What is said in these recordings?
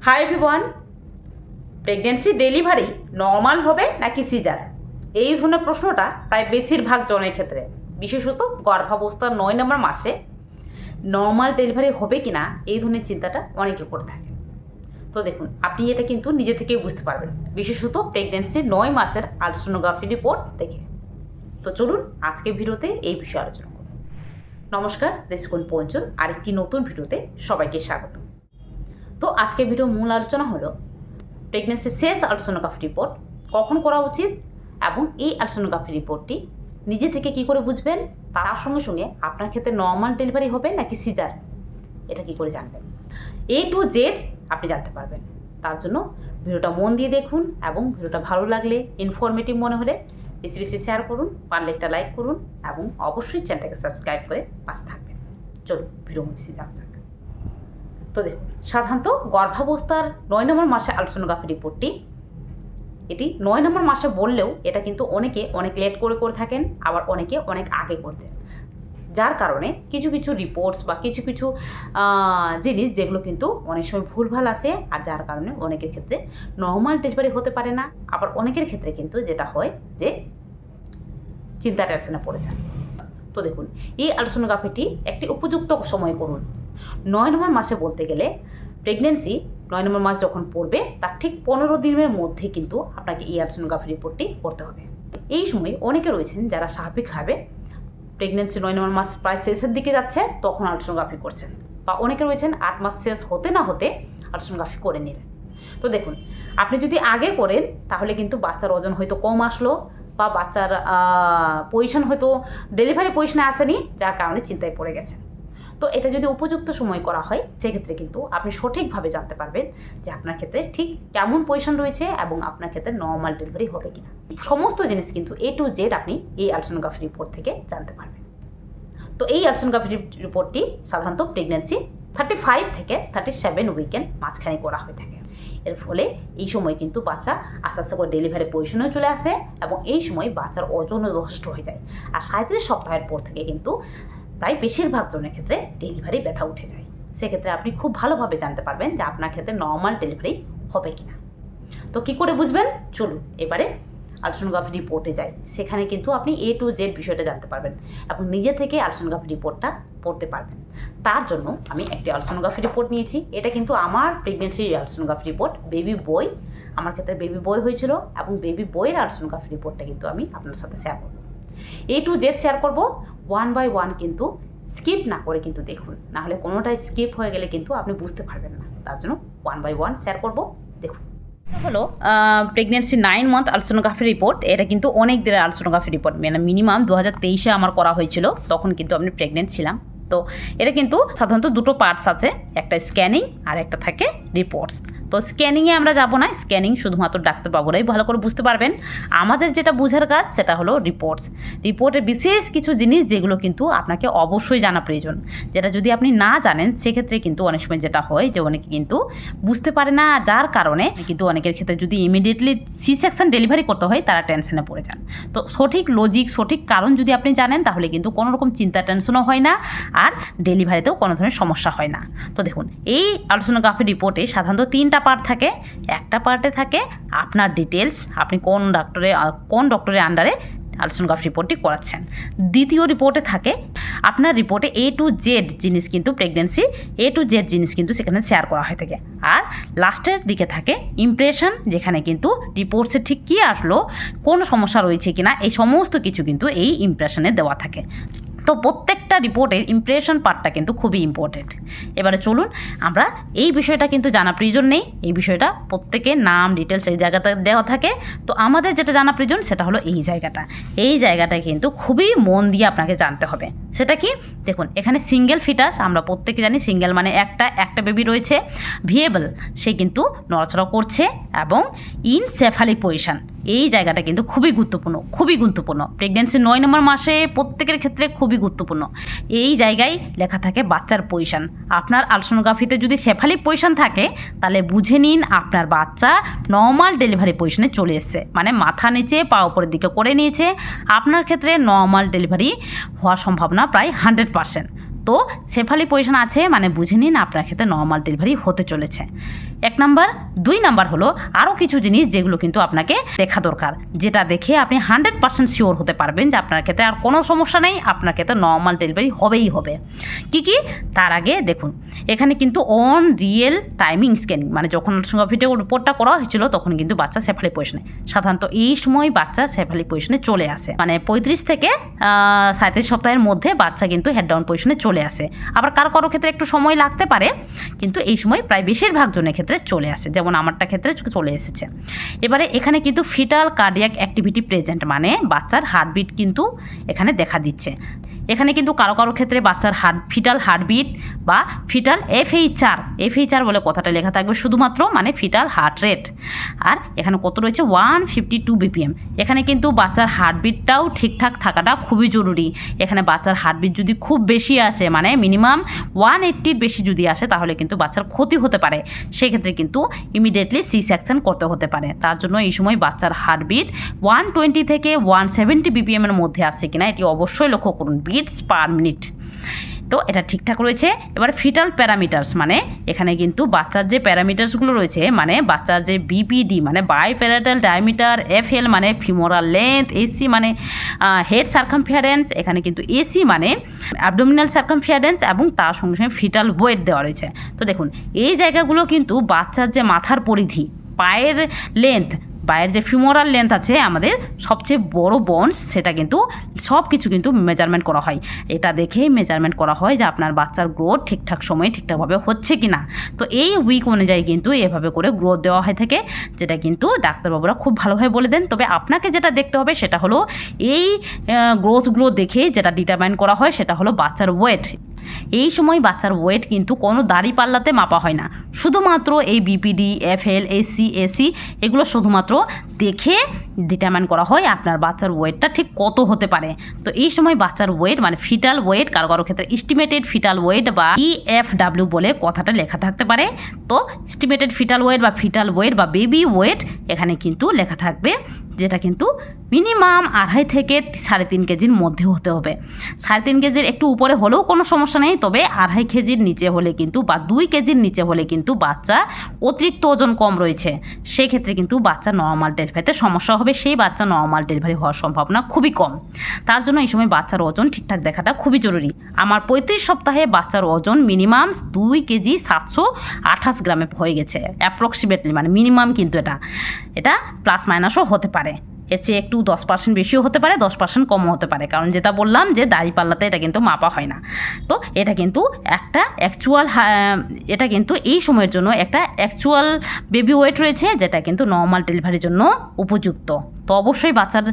Hi everyone, pregnancy delivery normal হবে নাকি caesar? এই ধরনের প্রশ্নটা প্রায় বেশিরভাগ জনের ক্ষেত্রে, বিশেষত গর্ভাবস্থার 9 নম্বর মাসে নর্মাল ডেলিভারি হবে কি না এই ধরনের চিন্তাটা অনেকে করে থাকে। তো দেখুন, আপনি এটা কিন্তু নিজে থেকেই বুঝতে পারবেন, বিশেষত প্রেগনেন্সির 9 মাসের আলট্রাসোনোগ্রাফি রিপোর্ট দেখে। তো চলুন আজকের ভিডিওতে এই বিষয়ে আলোচনা করব। নমস্কার, দেশকুন পঞ্চল আরেকটি নতুন ভিডিওতে সবাইকে স্বাগত। তো আজকের ভিডিও মূল আলোচনা হলো প্রেগনেন্সির শেষ আলট্রাসোনোগ্রাফি রিপোর্ট কখন করা উচিত এবং এই আলট্রাসোনোগ্রাফি রিপোর্টটি নিজে থেকে কি করে বুঝবেন, তার সঙ্গে সঙ্গে আপনার ক্ষেত্রে নর্মাল ডেলিভারি হবে নাকি সিজার, এটা কি করে জানবেন। A to Z আপনি জানতে পারবেন। তার জন্য ভিডিওটা মন দিয়ে দেখুন এবং ভিডিওটা ভালো লাগলে, ইনফরমেটিভ মনে হলে বেশি বেশি শেয়ার করুন, পারলে একটা লাইক করুন এবং অবশ্যই চ্যানেলটাকে সাবস্ক্রাইব করে পাশে থাকবেন। চলুন ভিডিও বেশি যাওয়া যাক। তো দেখুন, সাধারণত গর্ভাবস্থার 9 নম্বর মাসে আলট্রাসোনোগ্রাফি রিপোর্টটি, এটি 9 নম্বর মাসে বললেও এটা কিন্তু অনেকে অনেক লেট করে থাকেন, আবার অনেকে অনেক আগে করতেন, যার কারণে কিছু কিছু রিপোর্টস বা কিছু কিছু জিনিস যেগুলো কিন্তু অনেক সময় ভুলভাল আসে, আর যার কারণে অনেকের ক্ষেত্রে নর্মাল ডেলিভারি হতে পারে না। আবার অনেকের ক্ষেত্রে কিন্তু যেটা হয় যে চিন্তা টেনশনে পড়ে যায়। তো দেখুন, এই আলট্রাসোনোগ্রাফিটি একটি উপযুক্ত সময় করুন। 9 নম্বর মাসে বলতে গেলে প্রেগনেন্সি 9 নম্বর মাস যখন পড়বে তার ঠিক 15 দিনের মধ্যে কিন্তু আপনাকে এই আলট্রাসোনোগ্রাফি রিপোর্টটি করতে হবে। এই সময় অনেকে রয়েছেন যারা স্বাভাবিকভাবে প্রেগনেন্সি 9 নম্বর মাস প্রায় শেষের দিকে যাচ্ছে তখন আলট্রাসোনোগ্রাফি করছেন, বা অনেকে রয়েছেন 8 মাস শেষ হতে না হতে আলট্রাসোনোগ্রাফি করে নিলেন। তো দেখুন, আপনি যদি আগে করেন তাহলে কিন্তু বাচ্চার ওজন হয়তো কম আসলো, বা বাচ্চার পজিশন হয়তো ডেলিভারি পজিশনে আসেনি, যার কারণে চিন্তায় পড়ে গেছেন। তো এটা যদি উপযুক্ত সময় করা হয় সেক্ষেত্রে কিন্তু আপনি সঠিকভাবে জানতে পারবেন যে আপনার ক্ষেত্রে ঠিক কেমন পজিশন রয়েছে এবং আপনার ক্ষেত্রে নর্মাল ডেলিভারি হবে কিনা। সমস্ত জিনিস কিন্তু A to Z আপনি এই আলট্রাসোনোগ্রাফি রিপোর্ট থেকে জানতে পারবেন। তো এই আলট্রাসোনোগ্রাফি রিপোর্টটি সাধারণত প্রেগনেন্সি 35 থেকে 37 উইকের মাঝখানে করা হয়ে থাকে। এর ফলে এই সময় কিন্তু বাচ্চা আস্তে আস্তে করে ডেলিভারি পজিশনেও চলে আসে এবং এই সময় বাচ্চার ওজনও যথেষ্ট হয়ে যায়। আর 37 সপ্তাহের পর থেকে কিন্তু প্রায় বেশিরভাগ জনের ক্ষেত্রে ডেলিভারি ব্যথা উঠে যায়। সেক্ষেত্রে আপনি খুব ভালোভাবে জানতে পারবেন যে আপনার ক্ষেত্রে নর্মাল ডেলিভারি হবে কিনা। তো কী করে বুঝবেন, চলুন এবারে আলট্রাসোনোগ্রাফি রিপোর্টে যাই। সেখানে কিন্তু আপনি A to Z বিষয়টা জানতে পারবেন এবং নিজে থেকে আলট্রাসোনোগ্রাফি রিপোর্টটা পড়তে পারবেন। তার জন্য আমি একটি আলট্রাসোনোগ্রাফি রিপোর্ট নিয়েছি। এটা কিন্তু আমার প্রেগনেন্সি আলট্রাসোনোগ্রাফি রিপোর্ট, বেবি বয়, আমার ক্ষেত্রে বেবি বয় হয়েছিল এবং বেবি বয়ের আলট্রাসোনোগ্রাফি রিপোর্টটা কিন্তু আমি আপনার সাথে শেয়ার করব। A to Z শেয়ার করব, 1 by 1 কিন্তু স্কিপ না করে কিন্তু দেখুন, নাহলে কোনোটাই স্কিপ হয়ে গেলে কিন্তু আপনি বুঝতে পারবেন না। তার জন্য 1 by 1 শেয়ার করব, দেখুন। হলো প্রেগনেন্সি 9 মান্থ আলট্রাসোনোগ্রাফি রিপোর্ট। এটা কিন্তু অনেক দিনের আলট্রাসোনোগ্রাফি রিপোর্ট, মানে মিনিমাম 2023-এ আমার করা হয়েছিল, তখন কিন্তু আমি প্রেগনেন্ট ছিলাম। তো এটা কিন্তু সাধারণত দুটো পার্টস আছে, একটা স্ক্যানিং আর একটা থাকে রিপোর্টস। তো স্ক্যানিংয়ে আমরা যাব না, স্ক্যানিং শুধুমাত্র ডাক্তারবাবুরাই ভালো করে বুঝতে পারবেন। আমাদের যেটা বোঝার কাজ সেটা হলো রিপোর্টস। রিপোর্টের বিশেষ কিছু জিনিস যেগুলো কিন্তু আপনাকে অবশ্যই জানা প্রয়োজন, যেটা যদি আপনি না জানেন সেক্ষেত্রে কিন্তু অনেক সময় যেটা হয় যে অনেকে কিন্তু বুঝতে পারে না, যার কারণে কিন্তু অনেকের ক্ষেত্রে যদি ইমিডিয়েটলি সি সেকশন ডেলিভারি করতে হয় তারা টেনশনে পড়ে যান। তো সঠিক লজিক, সঠিক কারণ যদি আপনি জানেন তাহলে কিন্তু কোনো রকম চিন্তা টেনশনও হয় না, আর ডেলিভারিতেও কোনো ধরনের সমস্যা হয় না। তো দেখুন, এই আলট্রাসোনোগ্রাফি রিপোর্টে সাধারণত 3টা পার্ট থাকে। একটা পার্টে থাকে আপনার ডিটেলস, আপনি কোন ডক্টরের আন্ডারে আলট্রাসোনোগ্রাফি রিপোর্টটি করাচ্ছেন। দ্বিতীয় রিপোর্টে থাকে আপনার রিপোর্টে A to Z জিনিস কিন্তু প্রেগনেন্সি A to Z জিনিস কিন্তু সেখানে শেয়ার করা হয়ে থাকে। আর লাস্টের দিকে থাকে ইমপ্রেশন, যেখানে কিন্তু রিপোর্টসে ঠিক কী আসলো, কোন সমস্যা রয়েছে কিনা, এই সমস্ত কিছু কিন্তু এই ইমপ্রেশনে দেওয়া থাকে। তো প্রত্যেকটা রিপোর্টের ইমপ্রেশন পার্টটা কিন্তু খুবই ইম্পর্টেন্ট। এবারে চলুন, আমরা এই বিষয়টা কিন্তু জানা প্রয়োজন নেই, এই বিষয়টা প্রত্যেকের নাম ডিটেলস এই জায়গাটা দেওয়া থাকে। তো আমাদের যেটা জানা প্রয়োজন সেটা হলো এই জায়গাটায় কিন্তু খুবই মন দিয়ে আপনাকে জানতে হবে। সেটা কি, দেখুন এখানে সিঙ্গেল ফিটাস, আমরা প্রত্যেকে জানি সিঙ্গেল মানে একটা বেবি রয়েছে, ভিয়েবল, সে কিন্তু নড়াচড়া করছে এবং ইনসেফালিক পজিশন, এই জায়গাটা কিন্তু খুবই গুরুত্বপূর্ণ। প্রেগনেন্সি 9 নম্বর মাসে প্রত্যেকের ক্ষেত্রে খুবই গুরুত্বপূর্ণ। এই জায়গায় লেখা থাকে বাচ্চার পজিশন। আপনার আলট্রাসোনোগ্রাফিতে যদি সেফালিক পজিশন থাকে তাহলে বুঝে নিন আপনার বাচ্চা নর্মাল ডেলিভারি পজিশনে চলে এসছে, মানে মাথা নিচে পা উপরের দিকে করে নিয়েছে। আপনার ক্ষেত্রে নর্মাল ডেলিভারি হওয়ার সম্ভাবনা প্রায় 100%। তো সেফালি পজিশন আছে মানে বুঝে নিন আপনার ক্ষেত্রে নর্মাল ডেলিভারি হতে চলেছে। 1 নাম্বার। 2 নাম্বার হলো আরও কিছু জিনিস যেগুলো কিন্তু আপনাকে দেখা দরকার, যেটা দেখে আপনি 100% শিওর হতে পারবেন যে আপনার ক্ষেত্রে আর কোনো সমস্যা নেই, আপনার ক্ষেত্রে নর্মাল ডেলিভারি হবেই হবে। কি তার আগে দেখুন, এখানে কিন্তু অন রিয়েল টাইমিং স্ক্যানিং মানে যখন সোনোগ্রাফিতে রিপোর্টটা করা হয়েছিল তখন কিন্তু বাচ্চা সেফালি পজিশনে, সাধারণত এই সময় বাচ্চা সেফালি পজিশনে চলে আসে, মানে 35 থেকে 37 সপ্তাহের মধ্যে বাচ্চা কিন্তু হেড ডাউন পজিশনে চলে আসে। আবার কারো ক্ষেত্রে একটু সময় লাগতে পারে, কিন্তু এই সময় প্রায় বেশিরভাগ জনের ক্ষেত্রে চলে আসে, যেমন আমারটা ক্ষেত্রে চলে এসেছে। এবারে এখানে কিন্তু ফিটাল কার্ডিয়াক অ্যাক্টিভিটি প্রেজেন্ট মানে বাচ্চার হার্টবিট কিন্তু এখানে দেখা দিচ্ছে। এখানে কিন্তু কারো ক্ষেত্রে বাচ্চার ফিটাল হার্টবিট বা ফিটাল এফএইচআর বলে কথাটা লেখা থাকবে শুধুমাত্র, মানে ফিটাল হার্ট রেট। আর এখানে কত রয়েছে 152 BPM। এখানে কিন্তু বাচ্চার হার্টবিটটাও ঠিকঠাক থাকাটা খুবই জরুরি। এখানে বাচ্চার হার্টবিট যদি খুব বেশি আসে মানে মিনিমাম 180 বেশি যদি আসে তাহলে কিন্তু বাচ্চার ক্ষতি হতে পারে, সেক্ষেত্রে কিন্তু ইমিডিয়েটলি সি সেকশন করতে হতে পারে। তার জন্য এই সময় বাচ্চার হার্টবিট 120 থেকে 170 BPM এর মধ্যে আসছে কিনা এটি অবশ্যই লক্ষ্য করুন, বিটস পার মিনিট। তো এটা ঠিকঠাক রয়েছে। এবার ফিটাল প্যারামিটার্স মানে এখানে কিন্তু বাচ্চার যে প্যারামিটার্সগুলো রয়েছে মানে বাচ্চার যে বিপিডি মানে বাইপ্যারাটাল ডায়ামিটার, এফএল মানে ফিমোরাল লেন্থ, এসি মানে হেড সার্কামফারেন্স, এখানে কিন্তু এসি মানে অ্যাবডোমিনাল সার্কামফারেন্স এবং তার সঙ্গে সঙ্গে ফিটাল ওয়েট দেওয়া রয়েছে। তো দেখুন এই জায়গাগুলো কিন্তু বাচ্চার যে মাথার পরিধি, পায়ের লেন্থ, পায়ের যে ফিমোরাল লেন্থ আছে আমাদের সবচেয়ে বড় বোনস, সেটা কিন্তু সব কিছু কিন্তু মেজারমেন্ট করা হয়। এটা দেখেই মেজারমেন্ট করা হয় যে আপনার বাচ্চার গ্রোথ ঠিকঠাক সময়ে ঠিকঠাকভাবে হচ্ছে কি না। তো এই উইক অনুযায়ী কিন্তু এভাবে করে গ্রোথ দেওয়া হয়ে থাকে, যেটা কিন্তু ডাক্তারবাবুরা খুব ভালোভাবে বলে দেন। তবে আপনাকে যেটা দেখতে হবে সেটা হলো এই গ্রোথগুলো দেখে যেটা ডিটারমাইন করা হয় সেটা হলো বাচ্চার ওয়েট। এই সময় বাচ্চার ওয়েট কিন্তু কোনো দাঁড়িপাল্লাতে মাপা হয় না, শুধুমাত্র এই বিপিডি, এফএল, এসি এগুলো শুধুমাত্র দেখে ডিটারমাইন করা হয় আপনার বাচ্চার ওয়েটটা ঠিক কত হতে পারে। তো এই সময় বাচ্চার ওয়েট মানে ফিটাল ওয়েট, কারো ক্ষেত্রে এস্টিমেটেড ফিটাল ওয়েট বা EFW বলে কথাটা লেখা থাকতে পারে। তো এস্টিমেটেড ফিটাল ওয়েট বা বেবি ওয়েট এখানে কিন্তু লেখা থাকবে, যেটা কিন্তু মিনিমাম 2.5 থেকে 3.5 কেজির মধ্যে হতে হবে। 3.5 কেজির একটু উপরে হলেও কোনো সমস্যা নেই, তবে 2.5 কেজির নিচে হলে কিন্তু বা 2 কেজির নিচে হলে কিন্তু বাচ্চা অতিরিক্ত ওজন কম রয়েছে, সেক্ষেত্রে কিন্তু বাচ্চা নর্মাল ডেলিভারিতে সমস্যা হবে, সেই বাচ্চা নর্মাল ডেলিভারি হওয়ার সম্ভাবনা খুবই কম। তার জন্য এই সময় বাচ্চার ওজন ঠিকঠাক দেখাটা খুবই জরুরি। আমার 35 সপ্তাহে বাচ্চার ওজন মিনিমাম 2 কেজি 728 গ্রামে হয়ে গেছে অ্যাপ্রক্সিমেটলি, মানে মিনিমাম, কিন্তু এটা প্লাস মাইনাসও হতে পারে, এর চেয়ে একটু 10% বেশিও হতে পারে, 10% কমও হতে পারে, কারণ যেটা বললাম যে দাঁড়িপাল্লাতে এটা কিন্তু মাপা হয় না। তো এটা কিন্তু এটা কিন্তু এই সময়ের জন্য একটা অ্যাকচুয়াল বেবি ওয়েট রয়েছে, যেটা কিন্তু নর্মাল ডেলিভারির জন্য উপযুক্ত। তো অবশ্যই বাচ্চার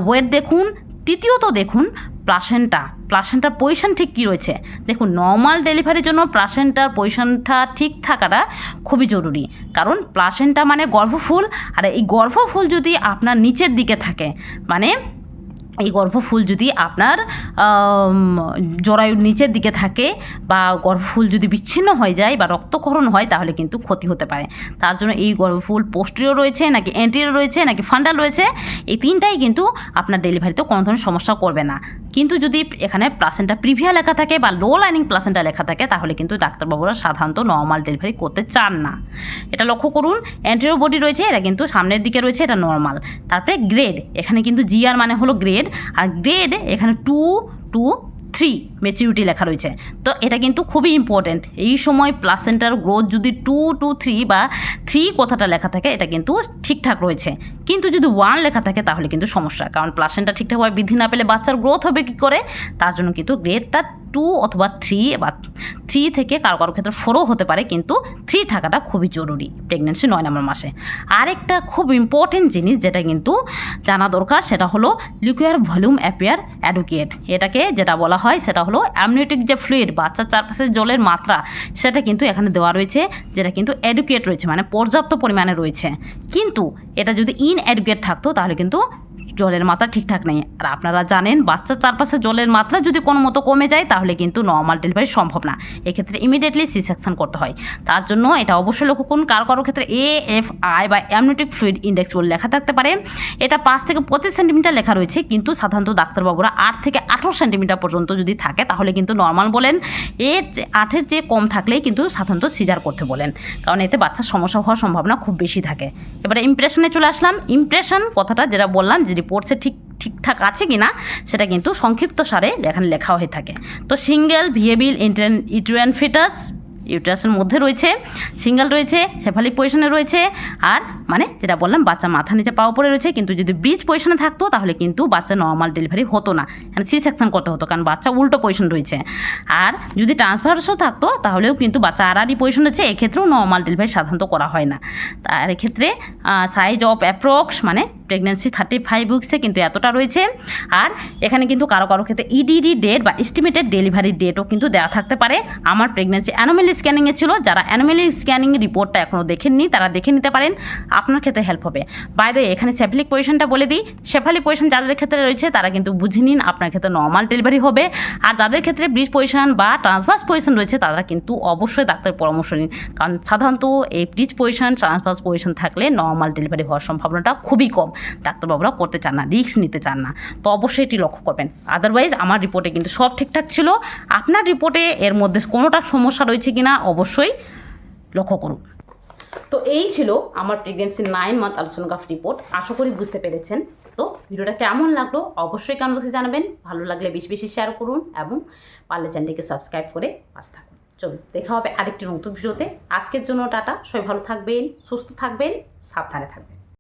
ওয়েট দেখুন। তৃতীয়ত দেখুন প্লাসেন্টার পজিশন ঠিক কী রয়েছে। দেখুন নর্মাল ডেলিভারির জন্য প্লাসেন্টার পজিশনটা ঠিক থাকাটা খুবই জরুরি, কারণ প্লাসেন্টা মানে গর্ভফুল, আর এই গর্ভফুল যদি আপনার নিচের দিকে থাকে মানে এই গর্ভফুল যদি আপনার জরায়ুর নিচের দিকে থাকে বা গর্ভফুল যদি বিচ্ছিন্ন হয়ে যায় বা রক্তক্ষরণ হয় তাহলে কিন্তু ক্ষতি হতে পারে। তার জন্য এই গর্ভফুল পোস্টেরিয়র রয়েছে নাকি অ্যান্টেরিয়র রয়েছে নাকি ফান্ডাল রয়েছে, এই তিনটাই কিন্তু আপনার ডেলিভারিতে কোনো ধরনের সমস্যা করবে না। কিন্তু যদি এখানে প্লাসেন্টা প্রিভিয়া লেখা থাকে বা লো লাইনিং প্লাসেন্টা লেখা থাকে তাহলে কিন্তু ডাক্তারবাবুরা সাধারণত নর্মাল ডেলিভারি করতে চান না। এটা লক্ষ্য করুন। অ্যান্টেরিয়র বডি রয়েছে, এটা কিন্তু সামনের দিকে রয়েছে, এটা নর্মাল। তারপরে গ্রেড, এখানে কিন্তু GR মানে হলো গ্রেড, আর গ্রেড এখানে 2 to 3 ম্যাচুরিটি লেখা রয়েছে। তো এটা কিন্তু খুবই ইম্পর্টেন্ট। এই সময় প্লাসেন্টার গ্রোথ যদি 2 to 3 বা 3 কথাটা লেখা থাকে এটা কিন্তু ঠিকঠাক রয়েছে, কিন্তু যদি 1 লেখা থাকে তাহলে কিন্তু সমস্যা, কারণ প্লাসেন্টা ঠিকঠাকভাবে বৃদ্ধি না পেলে বাচ্চার গ্রোথ হবে কী করে। তার জন্য কিন্তু গ্রেডটা 2 অথবা 3 বা 3 থেকে কারো ক্ষেত্রে 4ও হতে পারে, কিন্তু 3 থাকাটা খুবই জরুরি প্রেগনেন্সি 9 নম্বর মাসে। আরেকটা খুব ইম্পর্টেন্ট জিনিস যেটা কিন্তু জানা দরকার সেটা হলো লিকুয়ার ভলিউম অ্যাপিয়ার অ্যাডুকেট। এটাকে যেটা বলা হয় সেটা হলো অ্যামনিওটিক যে ফ্লুইড, বাচ্চার চারপাশে জলের মাত্রা সেটা কিন্তু এখানে দেওয়া রয়েছে, যেটা কিন্তু অ্যাডুকেট রয়েছে মানে পর্যাপ্ত পরিমাণে রয়েছে। কিন্তু এটা যদি ইনঅ্যাডুকেট থাকতো তাহলে কিন্তু জলের মাত্রা ঠিকঠাক নেই। আর আপনারা জানেন বাচ্চার চারপাশে জলের মাত্রা যদি কোনো মতো কমে যায় তাহলে কিন্তু নর্মাল ডেলিভারি সম্ভব না। এক্ষেত্রে ইমিডিয়েটলি সি সেকশন করতে হয়। তার জন্য এটা অবশ্যই লক্ষ্য করুন। কারো ক্ষেত্রে AFI বা অ্যামনিওটিক ফ্লুইড ইন্ডেক্স বলে লেখা থাকতে পারে। এটা 5 থেকে 25 সেন্টিমিটার লেখা রয়েছে, কিন্তু সাধারণত ডাক্তারবাবুরা 8 থেকে 18 সেন্টিমিটার পর্যন্ত যদি থাকে তাহলে কিন্তু নর্মাল বলেন। 8-এর চেয়ে কম থাকলেই কিন্তু সাধারণত সিজার করতে বলেন, কারণ এতে বাচ্চার সমস্যা হওয়ার সম্ভাবনা খুব বেশি থাকে। এবারে ইমপ্রেশনে চলে আসলাম। ইমপ্রেশন কথাটা যেটা বললাম যে রিপোর্টসে ঠিকঠাক আছে কি না সেটা কিন্তু সংক্ষিপ্ত সারে এখানে লেখা হয়ে থাকে। তো সিঙ্গেল ভিয়েবল ইউটেরাইন ফিটাস ইউটারাসের মধ্যে রয়েছে, সিঙ্গেল রয়েছে, সেফালিক পজিশনে রয়েছে, আর মানে যেটা বললাম বাচ্চা মাথা নিচে পা উপরে রয়েছে। কিন্তু যদি ব্রিজ পজিশনে থাকতো তাহলে কিন্তু বাচ্চা নর্মাল ডেলিভারি হতো না, মানে সি সেকশন করতে হতো, কারণ বাচ্চা উল্টো পজিশন রয়েছে। আর যদি ট্রান্সভার্সও থাকতো তাহলেও কিন্তু বাচ্চা আড়াআড়ি পজিশন রয়েছে, এক্ষেত্রেও নর্মাল ডেলিভারি সাধারণত করা হয় না। তার এক্ষেত্রে সাইজ অফ অ্যাপ্রক্স মানে প্রেগনেন্সি 35 উইক্সে কিন্তু এতটা রয়েছে। আর এখানে কিন্তু কারো ক্ষেত্রে ইডিডি ডেট বা এস্টিমেটেড ডেলিভারি ডেটও কিন্তু দেওয়া থাকতে পারে। আমার প্রেগনেন্সি অ্যানোমালি স্ক্যানিংয়ে ছিল, যারা অ্যানোমালি স্ক্যানিং রিপোর্টটা এখনও দেখেননি তারা দেখে নিতে পারেন, আপনার ক্ষেত্রে হেল্প হবে। বাই দ্য ওয়ে এখানে সেফালিক পজিশনটা বলে দিই। সেফালিক পজিশন যাদের ক্ষেত্রে রয়েছে তারা কিন্তু বুঝে নিন আপনার ক্ষেত্রে নর্মাল ডেলিভারি হবে। আর যাদের ক্ষেত্রে ব্রিজ পজিশন বা ট্রান্সভার্স পজিশন রয়েছে তারা কিন্তু অবশ্যই ডাক্তারের পরামর্শ নিন, কারণ সাধারণত এই ব্রিজ পজিশন ট্রান্সভার্স পজিশন থাকলে নর্মাল ডেলিভারি হওয়ার সম্ভাবনাটা খুবই কম। ডাক্তারবাবুরা করতে চান না, রিস্ক নিতে চান না। তো অবশ্যই এটি লক্ষ্য করবেন। আদারওয়াইজ আমার রিপোর্টে কিন্তু সব ঠিকঠাক ছিল। আপনার রিপোর্টে এর মধ্যে কোনোটা সমস্যা রয়েছে কিনা অবশ্যই লক্ষ্য করুন। তো এই ছিল আমার প্রেগনেন্সি 9 মান্থ আলট্রাসোনোগ্রাফ রিপোর্ট। আশা করি বুঝতে পেরেছেন। তো ভিডিওটা কেমন লাগলো অবশ্যই কমেন্ট বক্সে জানাবেন। ভালো লাগলে বেশি শেয়ার করুন এবং পারলে চ্যানেলটিকে সাবস্ক্রাইব করে পাশে থাকুন। চলুন দেখা হবে আরেকটি নতুন ভিডিওতে। আজকের জন্য টাটা। সবাই ভালো থাকবেন, সুস্থ থাকবেন, সাবধানে থাকবেন।